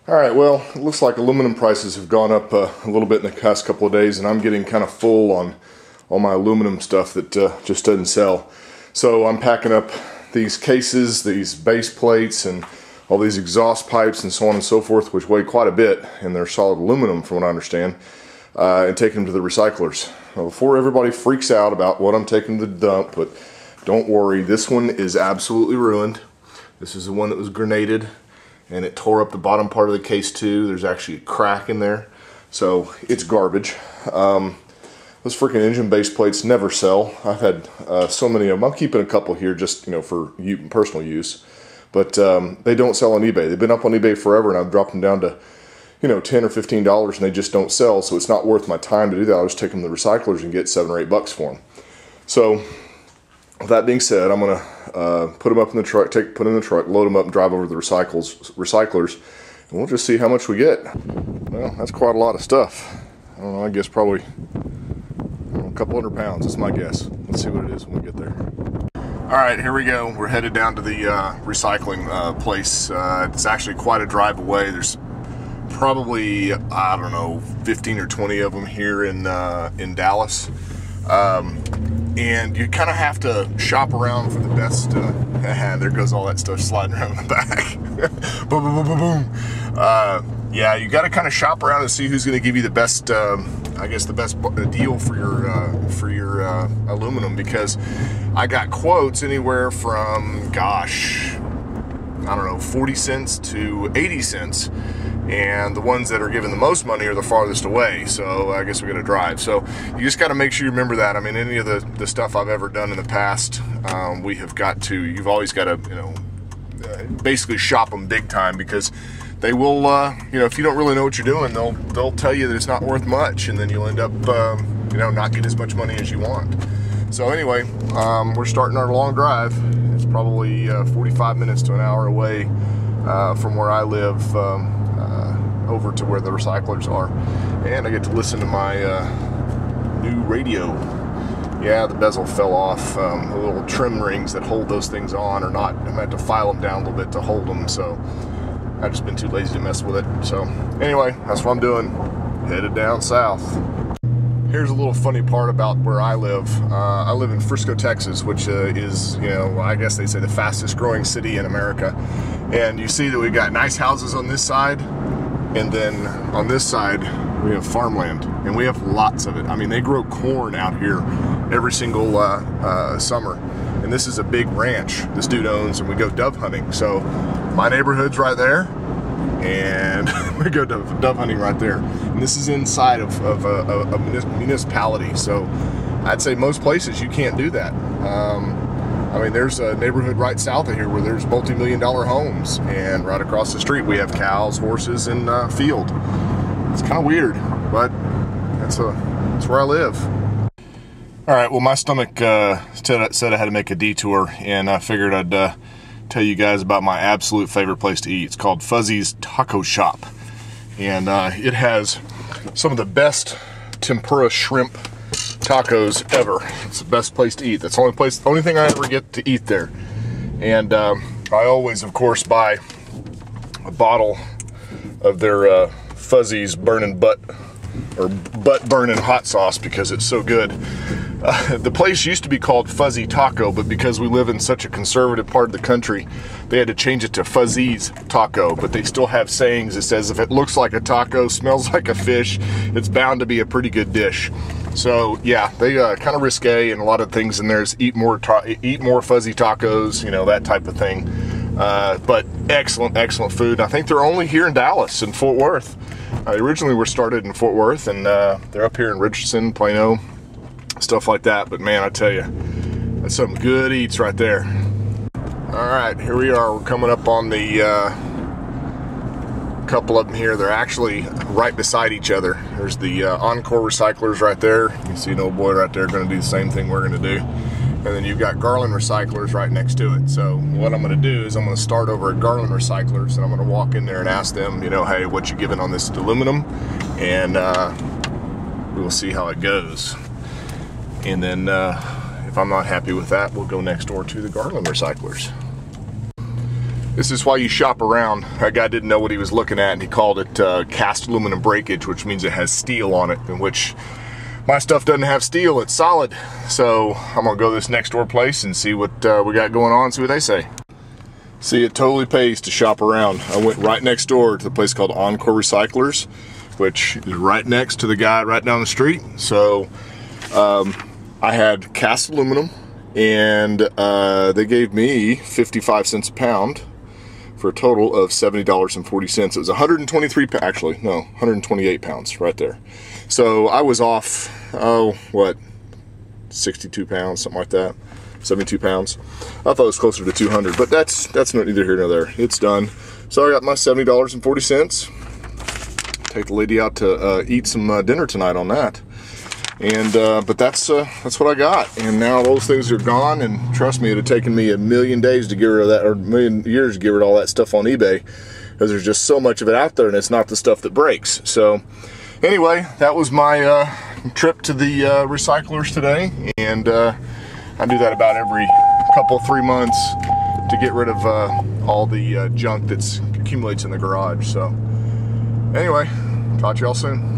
All right, well, it looks like aluminum prices have gone up a little bit in the past couple of days, and I'm getting kind of full on all my aluminum stuff that just doesn't sell. So I'm packing up these cases, these base plates, and all these exhaust pipes and so on and so forth, which weigh quite a bit, and they're solid aluminum from what I understand, and taking them to the recyclers. Now, before everybody freaks out about what I'm taking to the dump, but don't worry, this one is absolutely ruined. This is the one that was grenaded, and it tore up the bottom part of the case too. There's actually a crack in there, so it's garbage. Those freaking engine base plates never sell. I've had so many of them. I'm keeping a couple here just for personal use, but they don't sell on eBay. They've been up on eBay forever, and I've dropped them down to $10 or $15, and they just don't sell. So it's not worth my time to do that. I'll just take them to the recyclers and get $7 or $8 for them. So with that being said, I'm gonna put them up in the truck, put in the truck, load them up, and drive over to the recyclers, and we'll just see how much we get. Well, that's quite a lot of stuff. I don't know. I guess probably a couple hundred pounds. That's my guess. Let's see what it is when we get there. All right, here we go. We're headed down to the recycling place. It's actually quite a drive away. There's probably, I don't know, 15 or 20 of them here in Dallas. And you kind of have to shop around for the best. There goes all that stuff sliding around in the back. Boom, boom, boom, boom, boom. Yeah, you got to kind of shop around and see who's going to give you the best, I guess, the best deal for your aluminum, because I got quotes anywhere from, gosh, I don't know, 40 cents to 80 cents. And the ones that are giving the most money are the farthest away, so I guess we got to drive. So you just got to make sure you remember that. I mean, any of the stuff I've ever done in the past, you've always got to, basically shop them big time, because they will, if you don't really know what you're doing, they'll tell you that it's not worth much, and then you'll end up, not getting as much money as you want. So anyway, we're starting our long drive. It's probably 45 minutes to an hour away from where I live, over to where the recyclers are, and I get to listen to my new radio. Yeah, the bezel fell off. The little trim rings that hold those things on are not. I'm gonna have to file them down a little bit to hold them, so I've just been too lazy to mess with it. So anyway, that's what I'm doing. Headed down south. Here's a little funny part about where I live. I live in Frisco, Texas, which is, I guess they say the fastest growing city in America. And you see that we've got nice houses on this side, and then on this side we have farmland, and we have lots of it. I mean, they grow corn out here every single summer, and this is a big ranch this dude owns, and we go dove hunting. So my neighborhood's right there, and we go dove hunting right there. And this is inside of a municipality, so I'd say most places you can't do that. I mean, there's a neighborhood right south of here where there's multi-million-dollar homes, and right across the street we have cows, horses, and field. It's kind of weird, but that's where I live. All right, well, my stomach said I had to make a detour, and I figured I'd tell you guys about my absolute favorite place to eat. It's called Fuzzy's Taco Shop, and it has some of the best tempura shrimp tacos ever. It's the best place to eat. That's the only thing I ever get to eat there. And I always, of course, buy a bottle of their Fuzzy's burning butt burning hot sauce, because it's so good. The place used to be called Fuzzy Taco, but because we live in such a conservative part of the country, they had to change it to Fuzzy's Taco. But they still have sayings that says if it looks like a taco, smells like a fish, it's bound to be a pretty good dish. So yeah, they kind of risque, and a lot of things in there is eat more fuzzy tacos, that type of thing. But excellent food. I think they're only here in Dallas and Fort Worth. Originally were started in Fort Worth, and they're up here in Richardson, Plano, stuff like that. But man, I tell you, that's some good eats right there. All right, here we are. We're coming up on the couple of them here. They're actually right beside each other. There's the Encore recyclers right there. You can see an old boy right there going to do the same thing we're going to do. And then you've got Garland recyclers right next to it. So what I'm going to do is I'm going to start over at Garland recyclers, and I'm going to walk in there and ask them, hey, what you giving on this aluminum? And we will see how it goes. And then if I'm not happy with that, we'll go next door to the Garland recyclers. This is why you shop around. That guy didn't know what he was looking at, and he called it cast aluminum breakage, which means it has steel on it, in which my stuff doesn't have steel, it's solid. So I'm gonna go to this next door place and see what we got going on, see what they say. See, it totally pays to shop around. I went right next door to the place called Encore Recyclers, which is right next to the guy right down the street. So I had cast aluminum, and they gave me 55 cents a pound for a total of $70.40. It was 123, actually, no, 128 pounds right there. So I was off, oh, what, 62 pounds, something like that, 72 pounds. I thought it was closer to 200, but that's neither here nor there. It's done. So I got my $70.40. Take the lady out to eat some dinner tonight on that. And but that's what I got. And now those things are gone, and trust me, it had taken me a million days to get rid of that, or a million years to get rid of all that stuff on eBay, because there's just so much of it out there, and it's not the stuff that breaks. So anyway, that was my trip to the recyclers today, and I do that about every couple, 3 months to get rid of all the junk that accumulates in the garage. So anyway, talk to y'all soon.